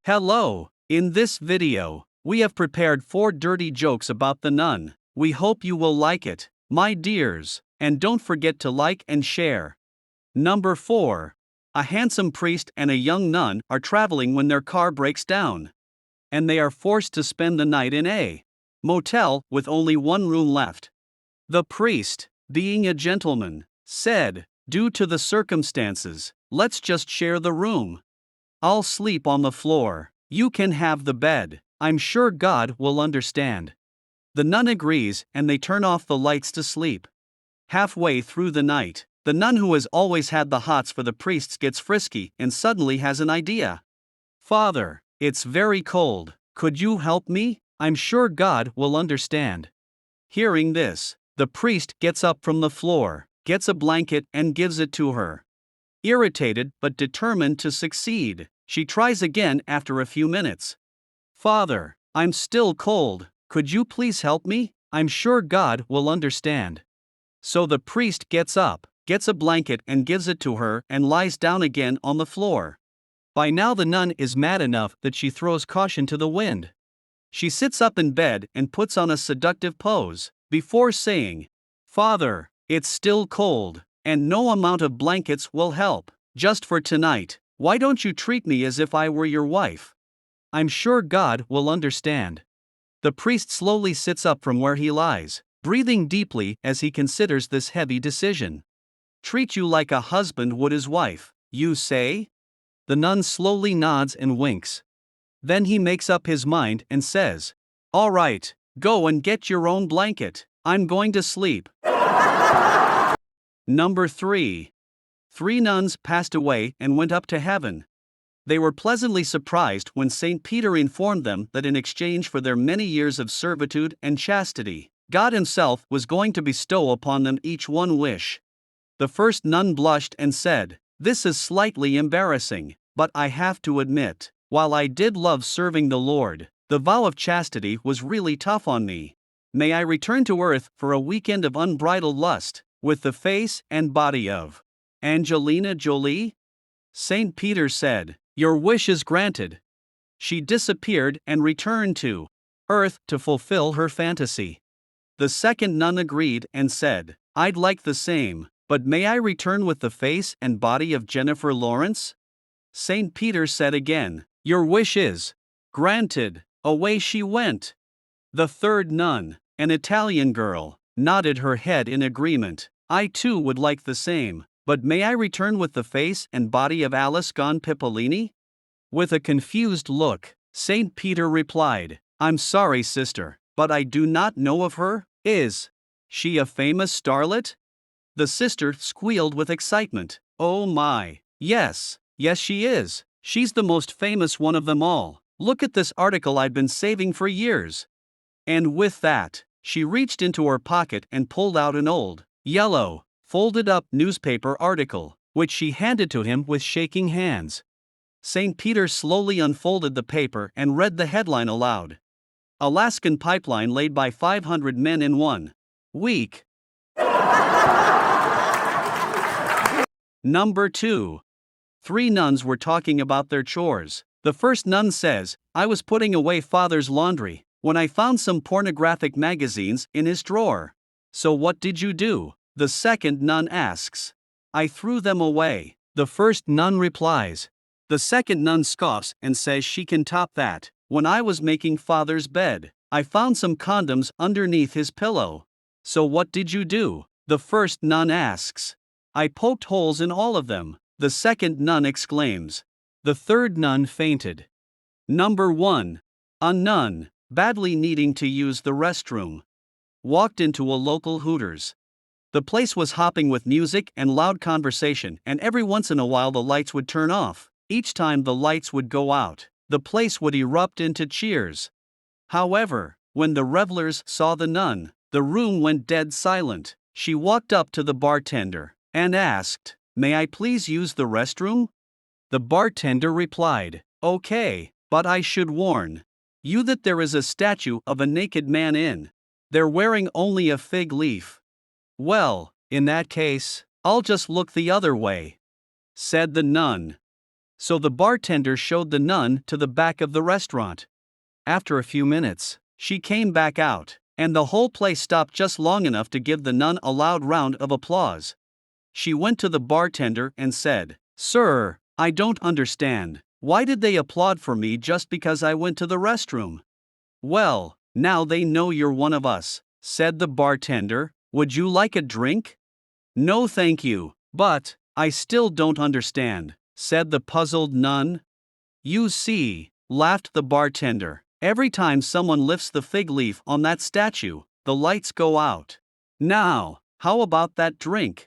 Hello! In this video, we have prepared 4 dirty jokes about the nun. We hope you will like it, my dears, and don't forget to like and share. Number 4. A handsome priest and a young nun are traveling when their car breaks down. And they are forced to spend the night in a motel with only one room left. The priest, being a gentleman, said, "Due to the circumstances, let's just share the room. I'll sleep on the floor. You can have the bed. I'm sure God will understand." The nun agrees and they turn off the lights to sleep. Halfway through the night, the nun who has always had the hots for the priests gets frisky and suddenly has an idea. "Father, it's very cold. Could you help me? I'm sure God will understand." Hearing this, the priest gets up from the floor, gets a blanket and gives it to her. Irritated but determined to succeed, she tries again after a few minutes. "Father, I'm still cold. Could you please help me? I'm sure God will understand." So the priest gets up, gets a blanket and gives it to her and lies down again on the floor. By now the nun is mad enough that she throws caution to the wind. She sits up in bed and puts on a seductive pose, before saying, "Father, it's still cold, and no amount of blankets will help. Just for tonight, why don't you treat me as if I were your wife? I'm sure God will understand." The priest slowly sits up from where he lies, breathing deeply as he considers this heavy decision. "Treat you like a husband would his wife, you say?" The nun slowly nods and winks. Then he makes up his mind and says, "All right, go and get your own blanket. I'm going to sleep." Number 3. 3 nuns passed away and went up to heaven. They were pleasantly surprised when St. Peter informed them that in exchange for their many years of servitude and chastity, God Himself was going to bestow upon them each one wish. The first nun blushed and said, "This is slightly embarrassing, but I have to admit, while I did love serving the Lord, the vow of chastity was really tough on me. May I return to earth for a weekend of unbridled lust, with the face and body of Angelina Jolie?" St. Peter said, "Your wish is granted." She disappeared and returned to earth to fulfill her fantasy. The second nun agreed and said, "I'd like the same, but may I return with the face and body of Jennifer Lawrence?" St. Peter said again, "Your wish is granted." Away she went. The third nun, an Italian girl, nodded her head in agreement. "I too would like the same, but may I return with the face and body of Alice Gone Pipolini?" With a confused look, St. Peter replied, "I'm sorry, sister, but I do not know of her. Is she a famous starlet?" The sister squealed with excitement. "Oh my, yes she is. She's the most famous one of them all. Look at this article I've been saving for years." And with that, she reached into her pocket and pulled out an old, yellow, folded up newspaper article, which she handed to him with shaking hands. St. Peter slowly unfolded the paper and read the headline aloud. "Alaskan pipeline laid by 500 men in 1 week." Number 2. 3 nuns were talking about their chores. The first nun says, "I was putting away Father's laundry when I found some pornographic magazines in his drawer." "So what did you do?" the second nun asks. "I threw them away," the first nun replies. The second nun scoffs and says she can top that. "When I was making Father's bed, I found some condoms underneath his pillow." "So what did you do?" the first nun asks. "I poked holes in all of them," the second nun exclaims. The third nun fainted. Number 1. A nun, badly needing to use the restroom, walked into a local Hooters. The place was hopping with music and loud conversation, and every once in a while the lights would turn off. Each time the lights would go out, the place would erupt into cheers. However, when the revelers saw the nun, the room went dead silent. She walked up to the bartender and asked, "May I please use the restroom?" The bartender replied, "Okay, but I should warn you that there is a statue of a naked man in. They're wearing only a fig leaf." "Well, in that case, I'll just look the other way," said the nun. So the bartender showed the nun to the back of the restaurant. After a few minutes, she came back out, and the whole place stopped just long enough to give the nun a loud round of applause. She went to the bartender and said, "Sir, I don't understand. Why did they applaud for me just because I went to the restroom?" "Well, now they know you're one of us," said the bartender. "Would you like a drink?" "No thank you, but I still don't understand," said the puzzled nun. "You see," laughed the bartender, "every time someone lifts the fig leaf on that statue, the lights go out. Now, how about that drink?"